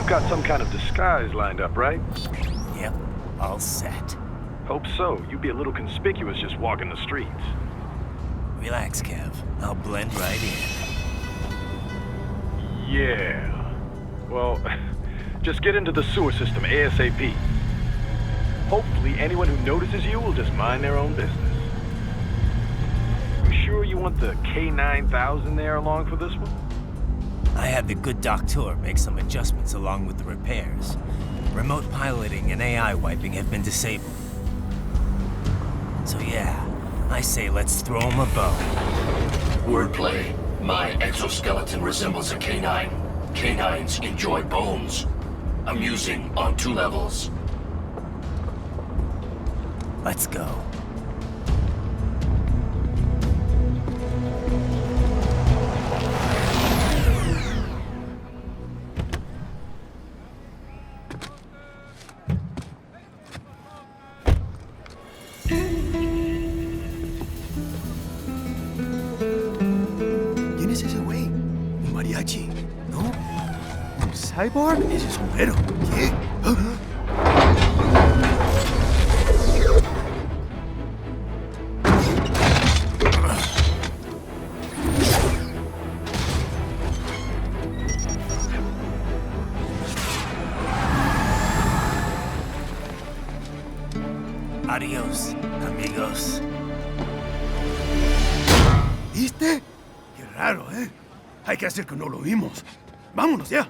You've got some kind of disguise lined up, right? Yep, all set. Hope so. You'd be a little conspicuous just walking the streets. Relax, Kev. I'll blend right in. Yeah. Well, just get into the sewer system ASAP. Hopefully anyone who notices you will just mind their own business. You sure you want the K9000 there along for this one? I had the good doctor make some adjustments along with the repairs. Remote piloting and AI wiping have been disabled. So yeah, I say let's throw him a bone. Wordplay. My exoskeleton resembles a canine. Canines enjoy bones. Amusing on 2 levels. Let's go. ¿Quién es ese güey? ¿Un mariachi? ¿No? ¿Un cyborg? Ese sombrero. ¿Qué? Adiós, amigos. ¿Viste? Qué raro, ¿eh? Hay que hacer que no lo vimos. Vámonos ya.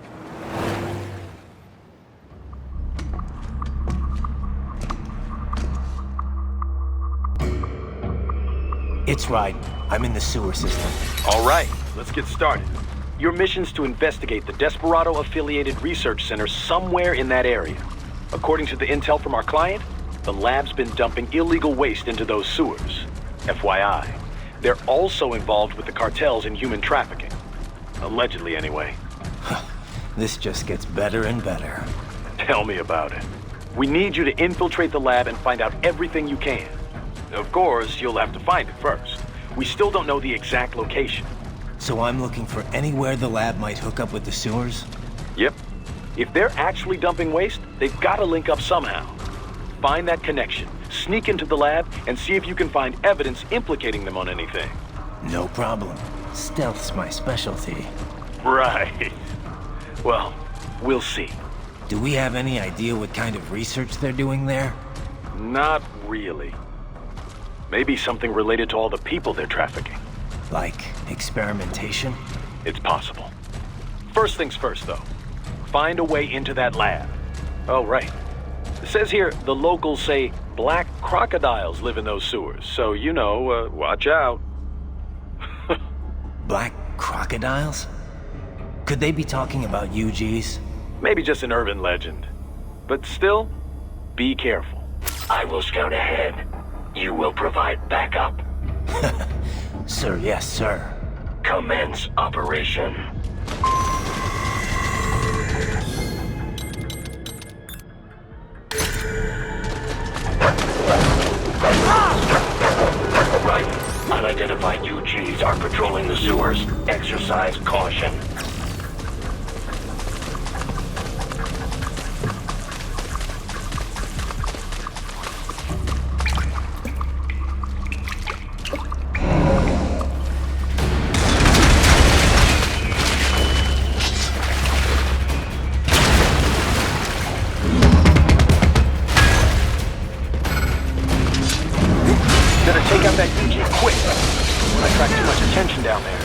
It's Raiden. I'm in the sewer system. All right, let's get started. Your mission's to investigate the Desperado-affiliated research center somewhere in that area. According to the intel from our client, the lab's been dumping illegal waste into those sewers. FYI, they're also involved with the cartels in human trafficking. Allegedly, anyway. This just gets better and better. Tell me about it. We need you to infiltrate the lab and find out everything you can. Of course, you'll have to find it first. We still don't know the exact location. So I'm looking for anywhere the lab might hook up with the sewers? Yep. If they're actually dumping waste, they've got to link up somehow. Find that connection, sneak into the lab, and see if you can find evidence implicating them on anything. No problem. Stealth's my specialty. Right. Well, we'll see. Do we have any idea what kind of research they're doing there? Not really. Maybe something related to all the people they're trafficking. Like experimentation? It's possible. First things first, though. Find a way into that lab. Oh, right. It says here the locals say black crocodiles live in those sewers, so you know, watch out. Black crocodiles? Could they be talking about UGs? Maybe just an urban legend. But still, be careful. I will scout ahead. You will provide backup. Sir, yes, sir. Commence operation. Right. Unidentified UGs are patrolling the sewers. Exercise caution. Better take out that UG quick. Don't attract too much attention down there.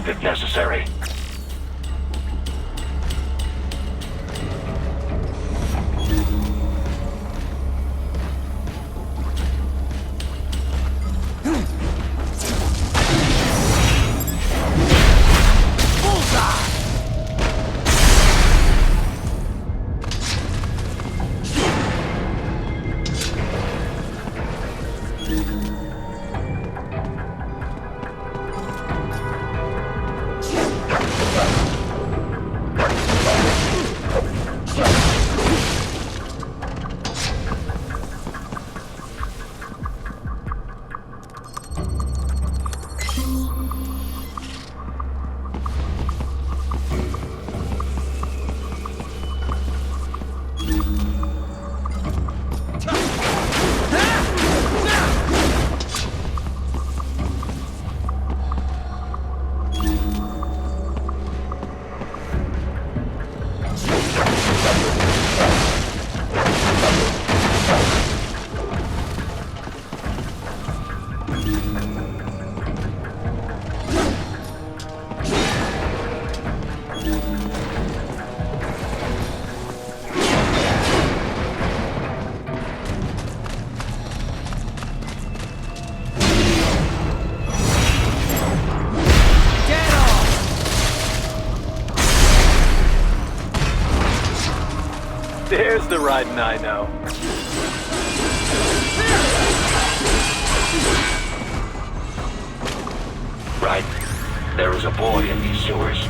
help if necessary. There's the Raiden I know. Right. There is a boy in these sewers.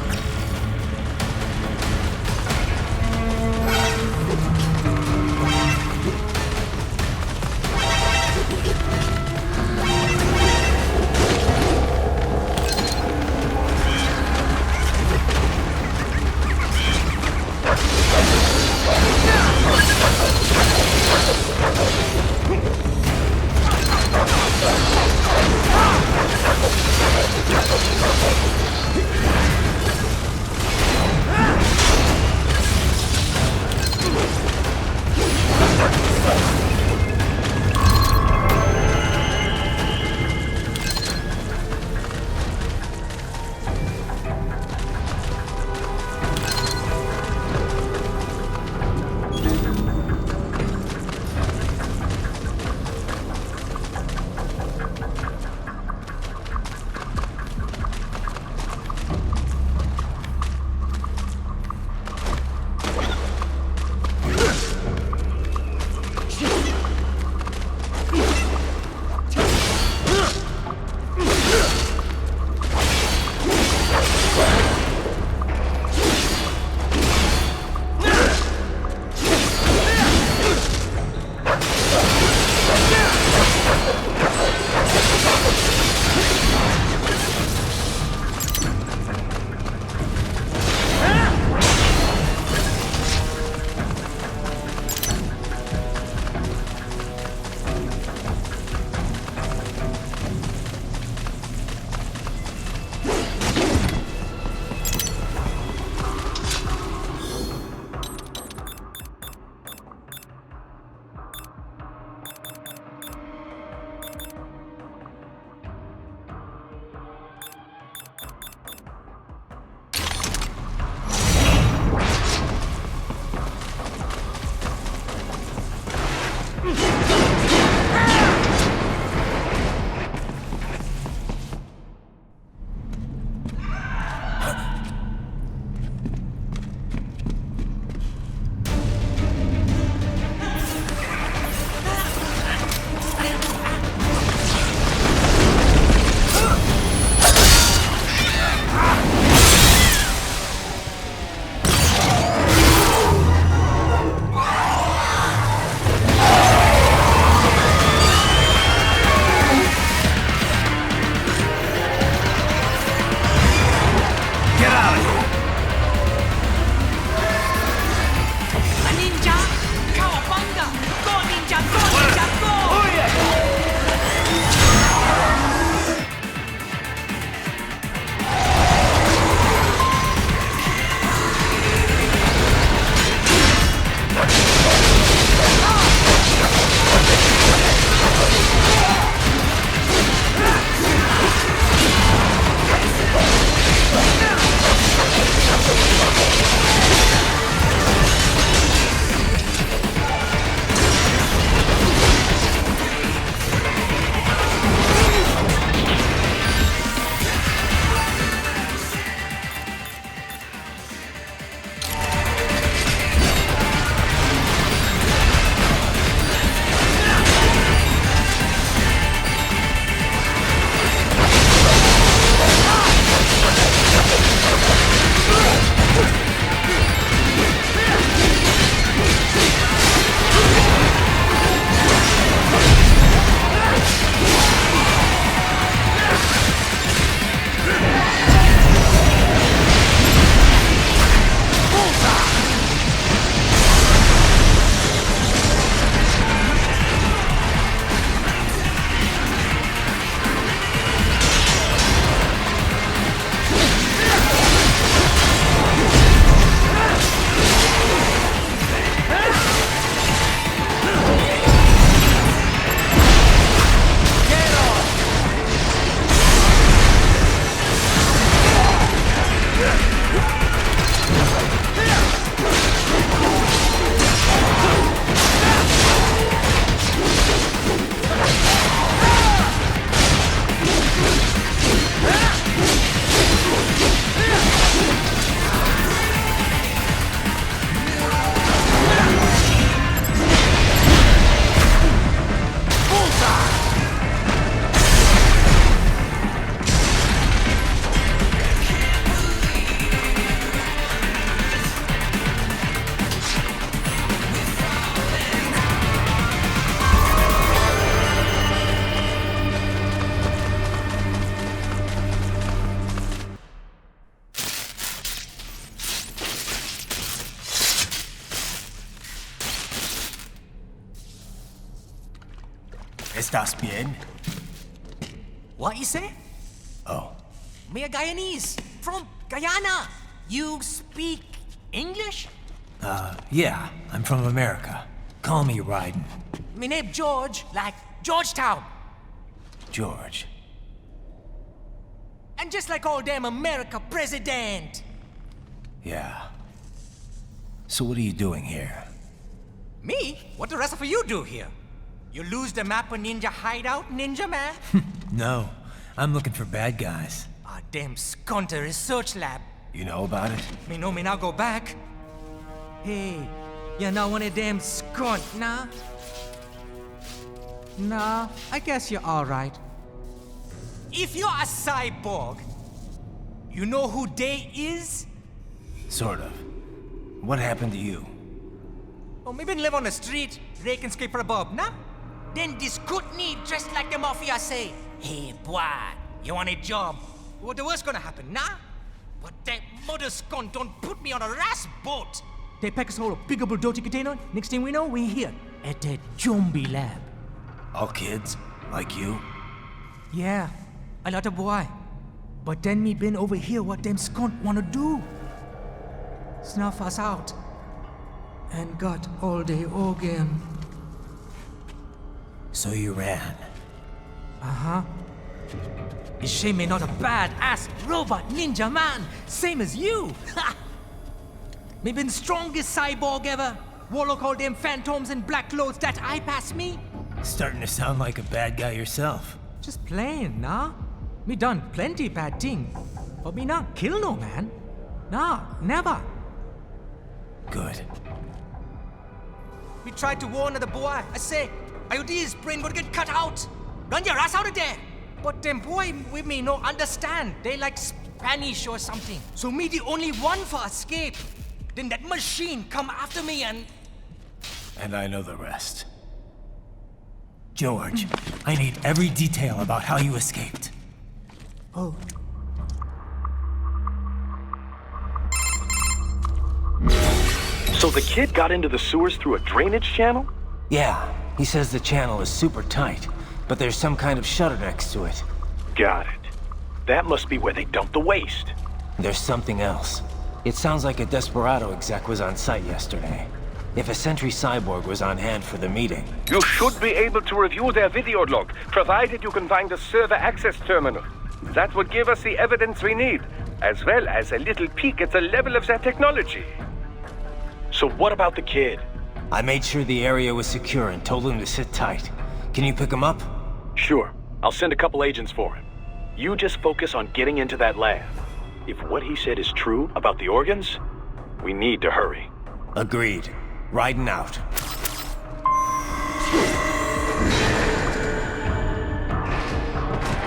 ¿Estás bien? What you say? Oh, Me a Guyanese from Guyana. You speak English? yeah, I'm from America. Call me Raiden. Me name George, like Georgetown. George. And just like all damn America president. Yeah. So what are you doing here? Me? What the rest of you do here? You lose the map of Ninja Hideout, Ninja Man? No, I'm looking for bad guys. Ah, damn Skunter research lab. You know about it? Me know me now go back. Hey, you're not one of them skunt, nah? Nah, I guess you're alright. If you're a cyborg, you know who they is? Sort of. What happened to you? Oh, me been live on the street, rake and scrape for a bob, nah? Then this good need dressed like the mafia say, hey boy, you want a job? What the worst gonna happen, nah? But that mother skunt don't put me on a ras boat. They pack us all a big old dirty container. Next thing we know, we here at that zombie lab. All kids? Like you? Yeah, a lot of boy. But then me been over here what them skunt wanna do. Snuff us out. And got all the organ. So you ran. Uh-huh. Is she me not a bad-ass robot ninja man, same as you? Ha! Me been strongest cyborg ever. Warlock all them phantoms and black clothes that eye pass me. Starting to sound like a bad guy yourself. Just plain, nah? Me done plenty bad thing. But me not kill no man. Nah, never. Good. We tried to warn the boy. I say, IOD's brain gonna get cut out. Run your ass out of there. But them boy with me no understand. They like Spanish or something. So me the only one for escape. Then that machine come after me and... And I know the rest. George, I need every detail about how you escaped. Oh. So the kid got into the sewers through a drainage channel? Yeah, he says the channel is super tight, but there's some kind of shutter next to it. Got it. That must be where they dumped the waste. There's something else. It sounds like a Desperado exec was on site yesterday. If a Sentry cyborg was on hand for the meeting. You should be able to review their video log, provided you can find a server access terminal. That would give us the evidence we need, as well as a little peek at the level of their technology. So what about the kid? I made sure the area was secure and told him to sit tight. Can you pick him up? Sure. I'll send a couple agents for him. You just focus on getting into that lab. If what he said is true about the organs, we need to hurry. Agreed. Riding out.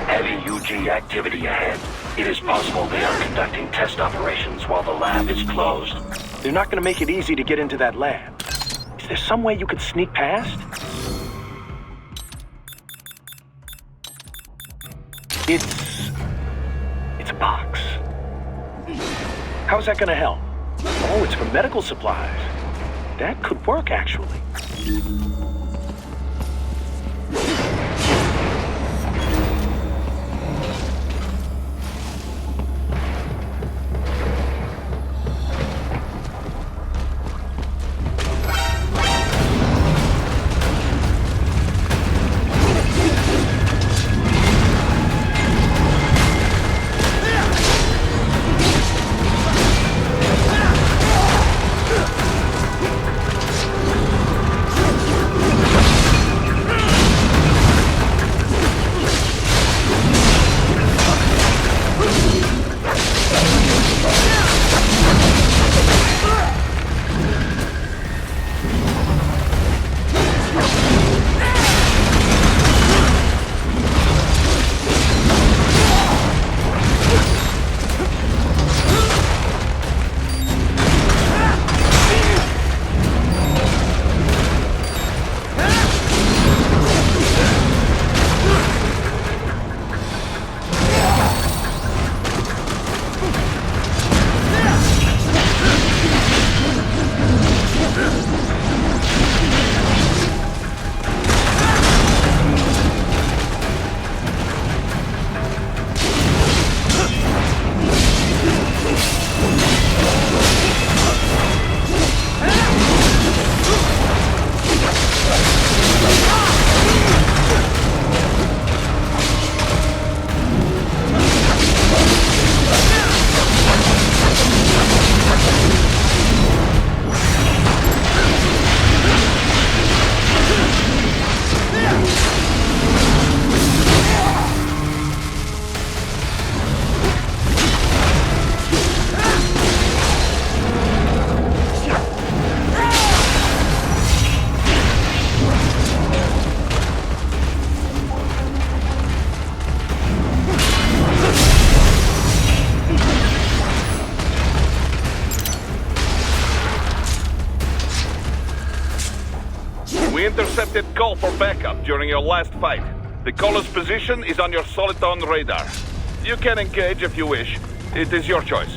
Heavy UG activity ahead. It is possible they are conducting test operations while the lab is closed. They're not going to make it easy to get into that lab. Is there some way you could sneak past? It's a box. How's that going to help? Oh, it's for medical supplies. That could work, actually. We intercepted call for backup during your last fight. The caller's position is on your Soliton radar. You can engage if you wish. It is your choice.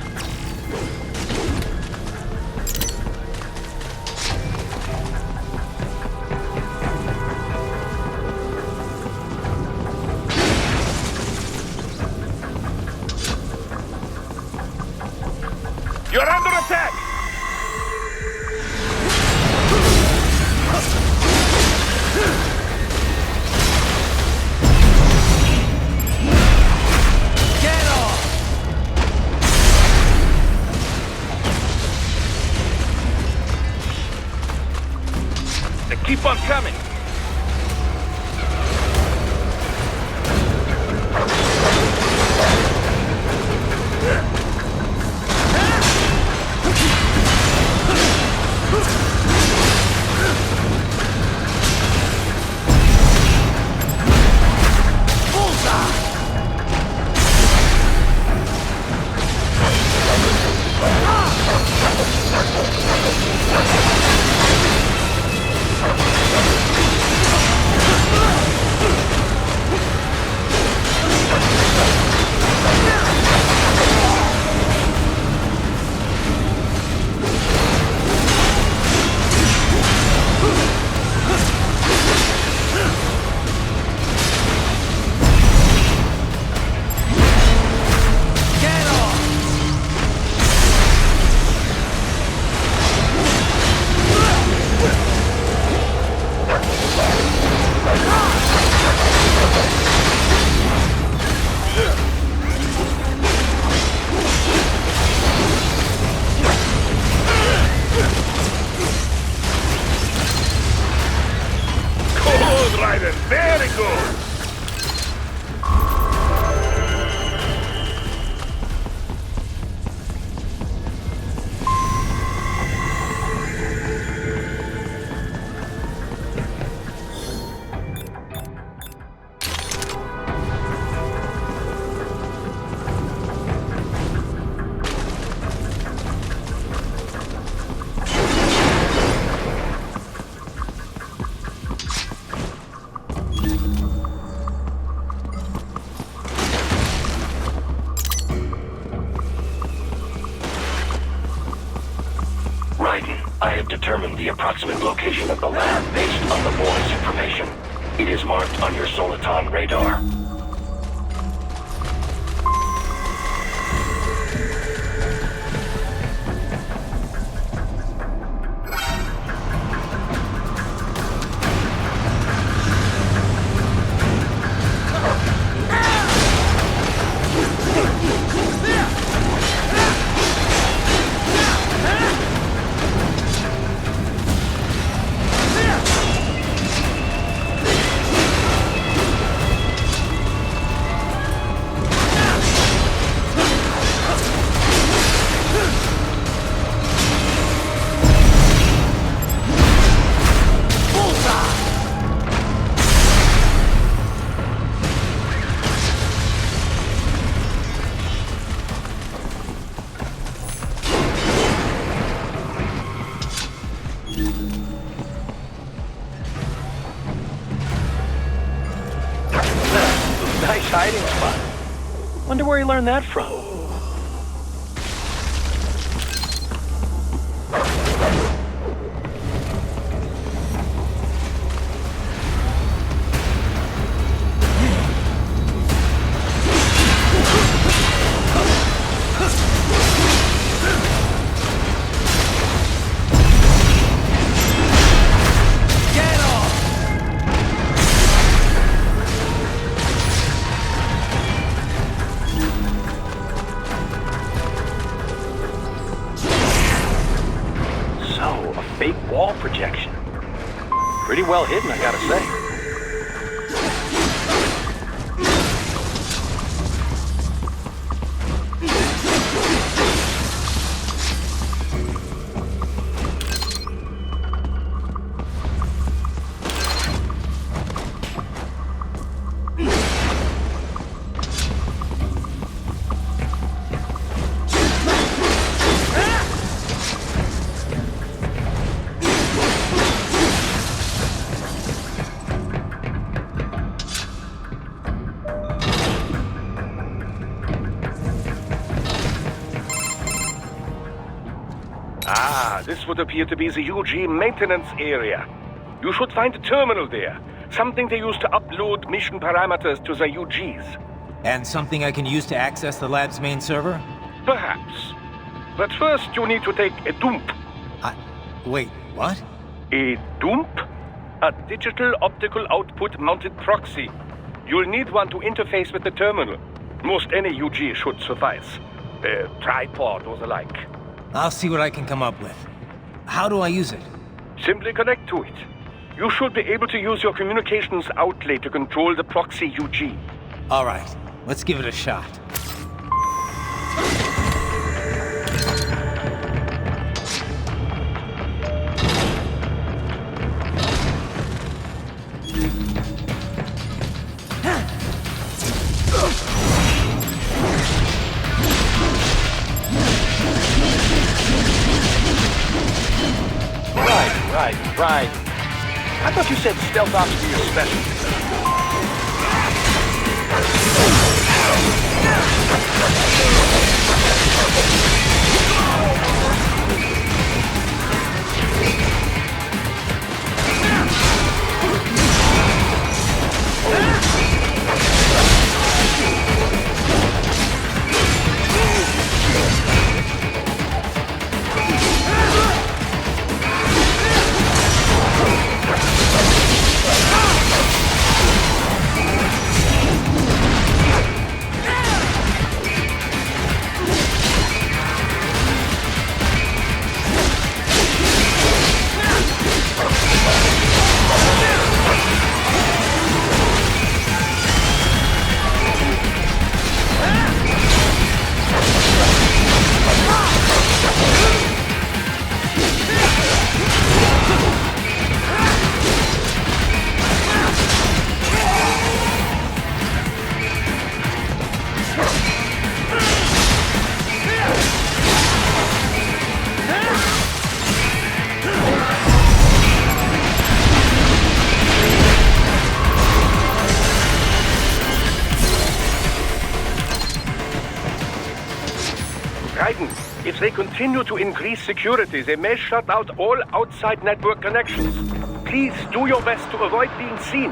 You're under attack! Get off! They keep on coming! Good, Raiden! Very good! I have determined the approximate location of the lab based on the boy's information. It is marked on your Soliton radar. Nice hiding spot. Wonder where he learned that from. Fake wall projection. Pretty well hidden, I gotta say. This would appear to be the UG maintenance area. You should find a terminal there. Something they use to upload mission parameters to the UGs. And something I can use to access the lab's main server? Perhaps. But first you need to take a dump. Wait, what? A dump? A digital optical output mounted proxy. You'll need one to interface with the terminal. Most any UG should suffice. A tripod or the like. I'll see what I can come up with. How do I use it? Simply connect to it. You should be able to use your communications outlay to control the proxy UG. All right, let's give it a shot. Right. I thought you said stealth ops were your specialty. Raiden, if they continue to increase security, they may shut out all outside network connections. Please do your best to avoid being seen.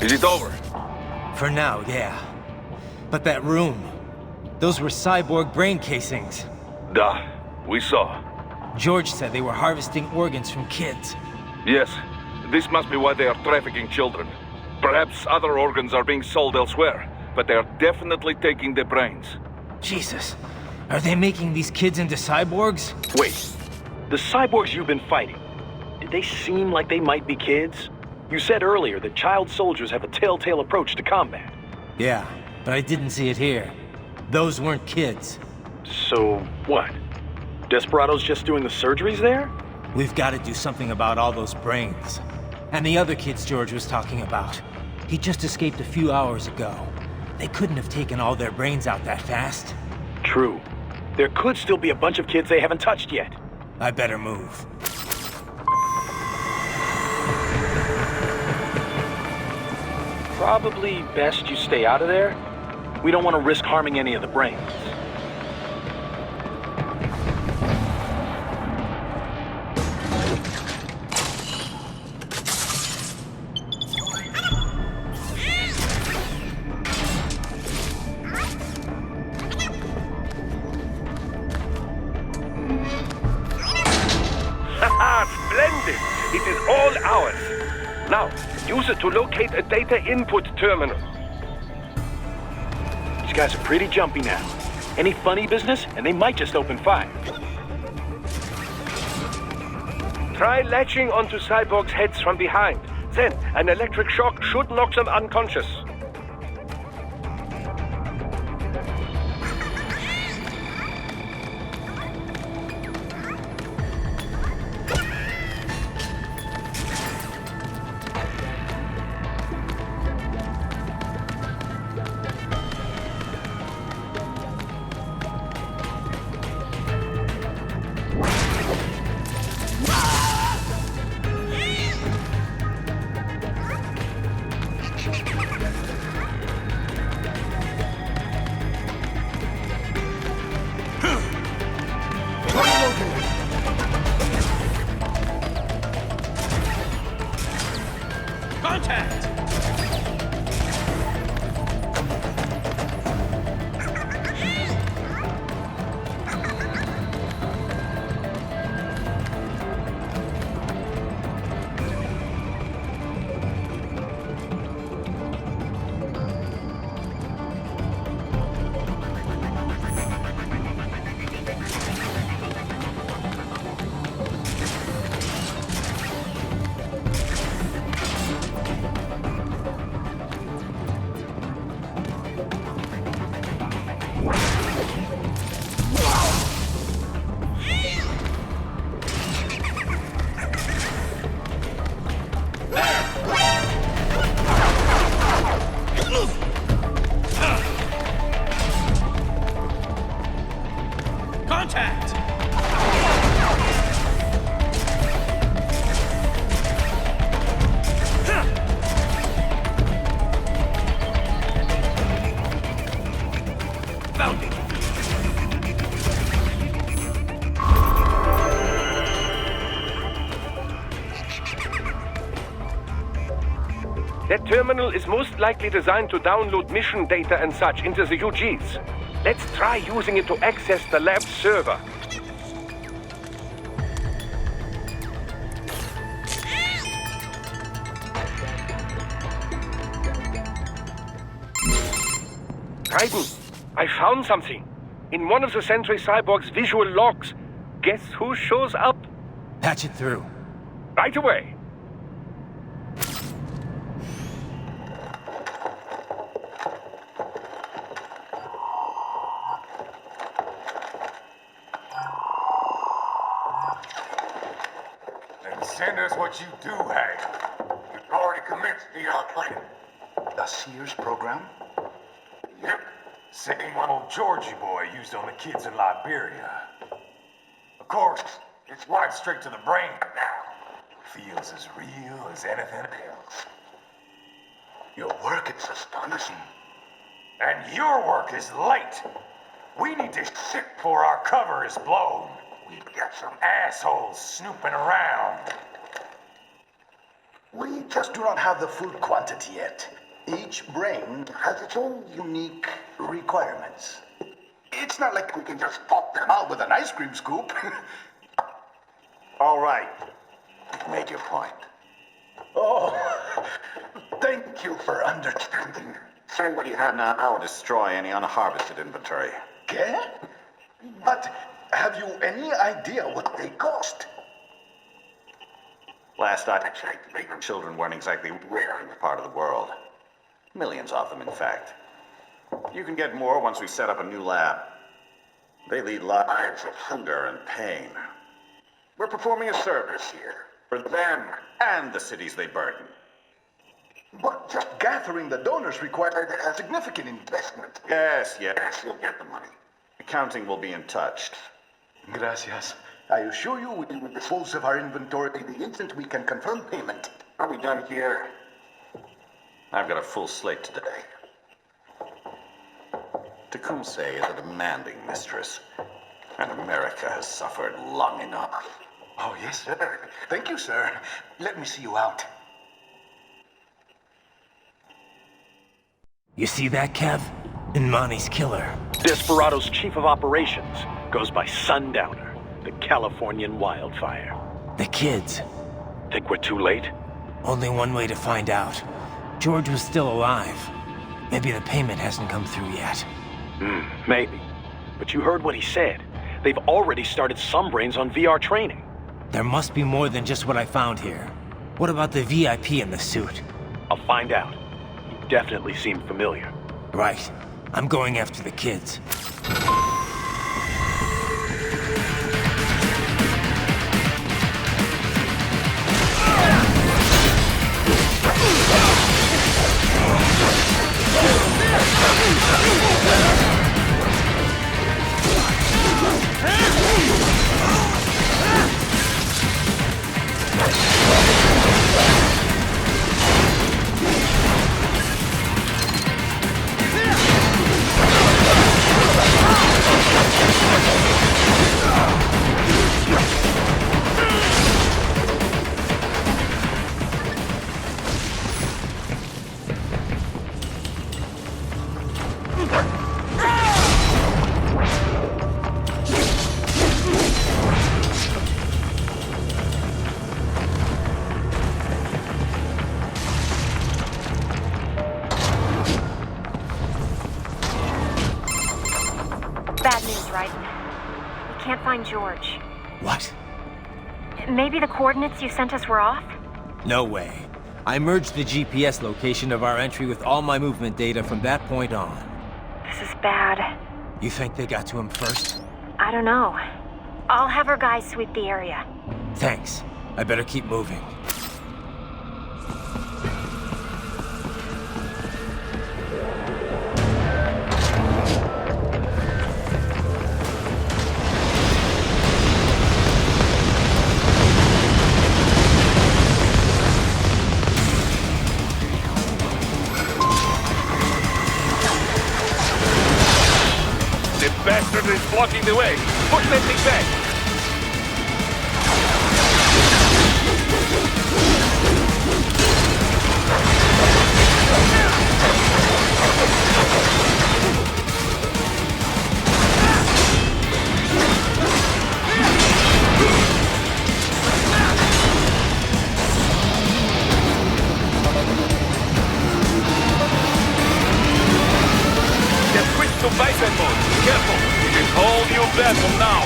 Is it over? For now, yeah. But that room, those were cyborg brain casings. Duh, we saw. George said they were harvesting organs from kids. Yes, this must be why they are trafficking children. Perhaps other organs are being sold elsewhere, but they are definitely taking the brains. Jesus, are they making these kids into cyborgs? Wait, the cyborgs you've been fighting, did they seem like they might be kids? You said earlier that child soldiers have a telltale approach to combat. Yeah, but I didn't see it here. Those weren't kids. So, what? Desperado's just doing the surgeries there? We've got to do something about all those brains. And the other kids George was talking about. He just escaped a few hours ago. They couldn't have taken all their brains out that fast. True. There could still be a bunch of kids they haven't touched yet. I better move. Probably best you stay out of there. We don't want to risk harming any of the brains. Splendid! It is all ours. Now, use it to locate a data input terminal. These guys are pretty jumpy now. Any funny business, and they might just open fire. Try latching onto cyborgs' heads from behind. Then, an electric shock should knock them unconscious. That terminal is most likely designed to download mission data and such into the UGs. Let's try using it to access the lab's server. Raiden, I found something. In one of the Sentry Cyborg's visual logs. Guess who shows up? Patch it through. Right away. Send us what you do have. You've already commenced the plan. The Sears program? Yep. Same one old Georgie boy used on the kids in Liberia. Of course, it's right straight to the brain now. Feels as real as anything else. Your work is astonishing. And your work is late. We need to shit before our cover is blown. We've got some assholes snooping around. We just do not have the full quantity yet. Each brain has its own unique requirements. It's not like we can just pop them out with an ice cream scoop. All right. You've made your point. Oh, thank you for understanding. Send what you have now or destroy any unharvested inventory. Okay? But have you any idea what they cost? Last I checked, children weren't exactly rare in the part of the world. Millions of them, in fact. You can get more once we set up a new lab. They lead lives of hunger and pain. We're performing a service here. For them. And the cities they burden. But just gathering the donors required a significant investment. Yes. You'll get the money. Accounting will be in touch. Gracias. I assure you we will dispose of our inventory the instant we can confirm payment. Are we done here? I've got a full slate today. Tecumseh is a demanding mistress, and America has suffered long enough. Oh, yes, sir. Thank you, sir. Let me see you out. You see that, Kev? Imani's killer. Desperado's chief of operations goes by Sundowner, the Californian wildfire. The kids. Think we're too late? Only one way to find out. George was still alive. Maybe the payment hasn't come through yet. Maybe. But you heard what he said. They've already started some brains on VR training. There must be more than just what I found here. What about the VIP in the suit? I'll find out. He definitely seemed familiar. Right. I'm going after the kids. Bad news, Raiden. We can't find George. What? Maybe the coordinates you sent us were off? No way. I merged the GPS location of our entry with all my movement data from that point on. This is bad. You think they got to him first? I don't know. I'll have our guys sweep the area. Thanks. I better keep moving. Bastard is blocking the way. Push that thing back. To bison mode. Careful. It is whole new battle now.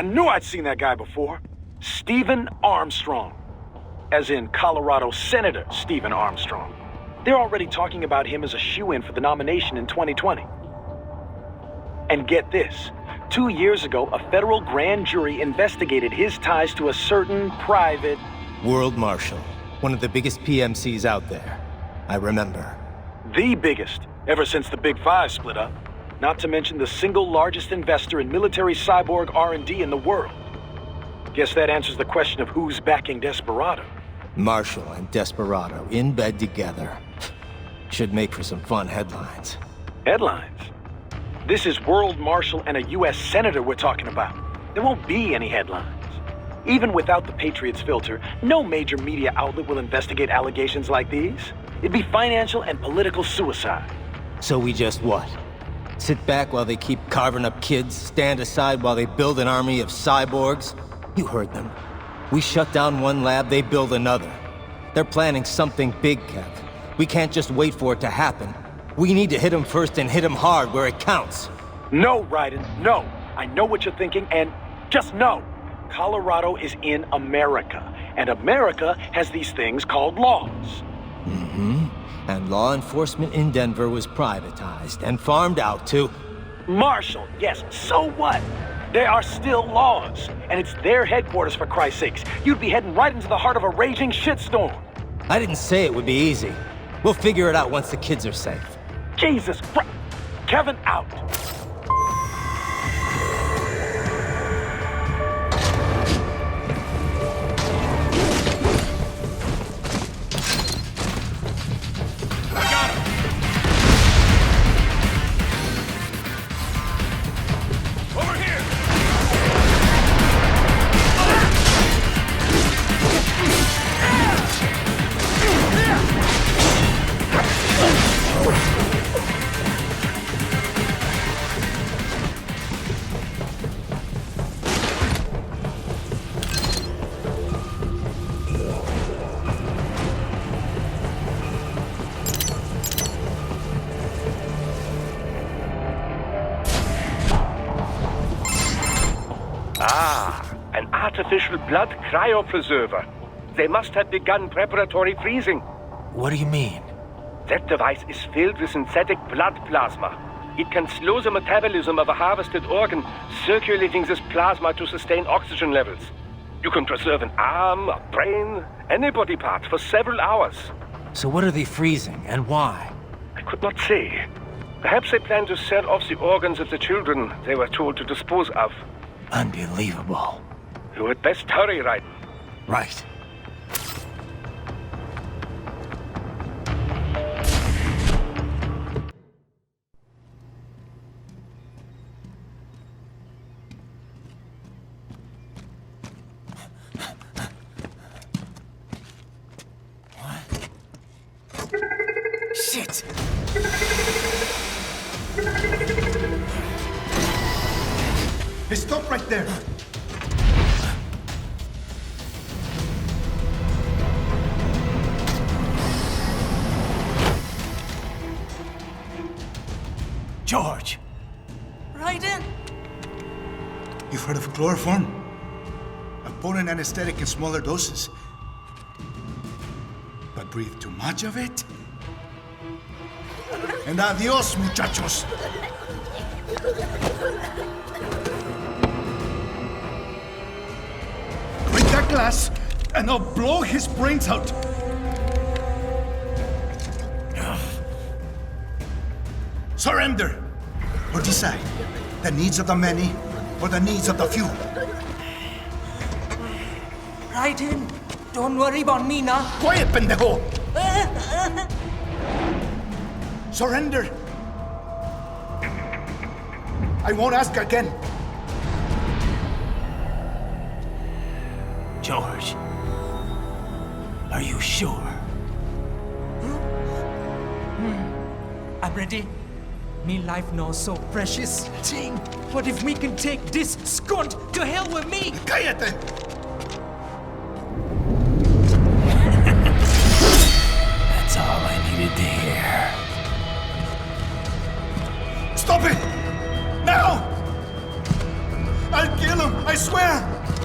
knew I'd seen that guy before. Stephen Armstrong. As in Colorado Senator Stephen Armstrong. They're already talking about him as a shoo-in for the nomination in 2020. And get this. 2 years ago, a federal grand jury investigated his ties to a certain private... World Marshal. One of the biggest PMCs out there. I remember. The biggest, ever since the Big Five split up. Not to mention the single largest investor in military cyborg R&D in the world. Guess that answers the question of who's backing Desperado. Marshall and Desperado in bed together. Should make for some fun headlines. Headlines? This is World Marshal and a U.S. Senator we're talking about. There won't be any headlines. Even without the Patriots filter, no major media outlet will investigate allegations like these. It'd be financial and political suicide. So we just what? Sit back while they keep carving up kids, stand aside while they build an army of cyborgs? You heard them. We shut down one lab, they build another. They're planning something big, Kev. We can't just wait for it to happen. We need to hit them first and hit them hard where it counts. No, Raiden, no. I know what you're thinking, and just know. Colorado is in America, and America has these things called laws. Mm-hmm. And law enforcement in Denver was privatized and farmed out to... Marshall, yes, so what? There are still laws, and it's their headquarters, for Christ's sakes. You'd be heading right into the heart of a raging shitstorm. I didn't say it would be easy. We'll figure it out once the kids are safe. Jesus Christ! Kevin, out! An artificial blood cryopreserver. They must have begun preparatory freezing. What do you mean? That device is filled with synthetic blood plasma. It can slow the metabolism of a harvested organ, circulating this plasma to sustain oxygen levels. You can preserve an arm, a brain, any body part for several hours. So what are they freezing, and why? I could not say. Perhaps they plan to sell off the organs of the children they were told to dispose of. Unbelievable. You had best hurry, Raiden. Right. Shit! Hey, stop right there! George! Raiden! You've heard of chloroform? A potent anesthetic in smaller doses. But breathe too much of it? And adios, muchachos! Break that glass, and I'll blow his brains out! Surrender! Or decide, the needs of the many, or the needs of the few. Raiden, don't worry about me now. Quiet, pendejo! Surrender! I won't ask again. George, are you sure? I'm ready. Me life now so precious. Ting, what if we can take this skunt to hell with me? Cállate! That's all I needed to hear. Stop it! Now! I'll kill him, I swear!